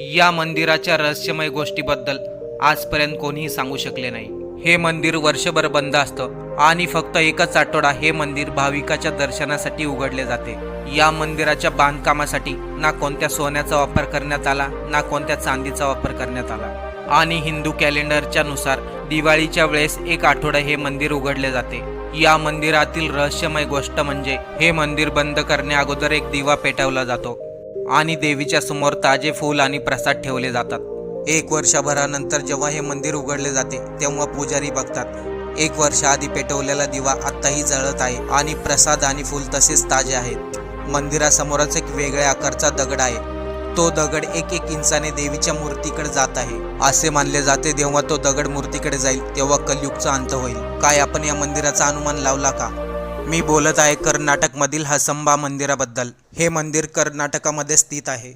या मंदिराच्या रहस्यमय गोष्टीबद्दल आजपर्यंत कोणीही सांगू शकले नाही। हे मंदिर वर्षभर बंद असतं आणि फक्त एकच आठवडा हे मंदिर भाविकाच्या दर्शनासाठी उघडले जाते। या मंदिराच्या बांधकामासाठी ना कोणत्या सोन्याचा वापर करण्यात आला ना कोणत्या चांदीचा वापर करण्यात आला आणि हिंदू कॅलेंडरच्या नुसार दिवाळीच्या वेळेस एक आठवडा हे मंदिर उघडले जाते। या मंदिरातील रहस्यमय गोष्ट म्हणजे हे मंदिर बंद करण्या अगोदर एक दिवा पेटवला जातो आणि देवीच्या समोर ताजे फूल आणि प्रसाद ठेवले जातात। एक वर्षभरानंतर जेव्हा हे मंदिर उघडले जाते तेव्हा पुजारी बघतात 1 वर्ष आधी पेटवलेला दिवा आत्ताही जळत आहे आणि प्रसाद आणि फूल तसेच ताजे आहेत। मंदिरासमोरच एक वेगळ्या आकारचा दगड आहे। तो दगड 1 इंचाने देवीच्या मूर्तीकडे जात आहे असे मानले जाते। जेव्हा तो दगड मूर्तीकडे जाईल तेव्हा कलयुगचा अंत होईल। काय आपण या मंदिराचा अनुमान लावला का? मी बोलत आहे कर्नाटक मधील हसंबा मंदिराबद्दल। हे मंदिर कर्नाटकामध्ये स्थित आहे।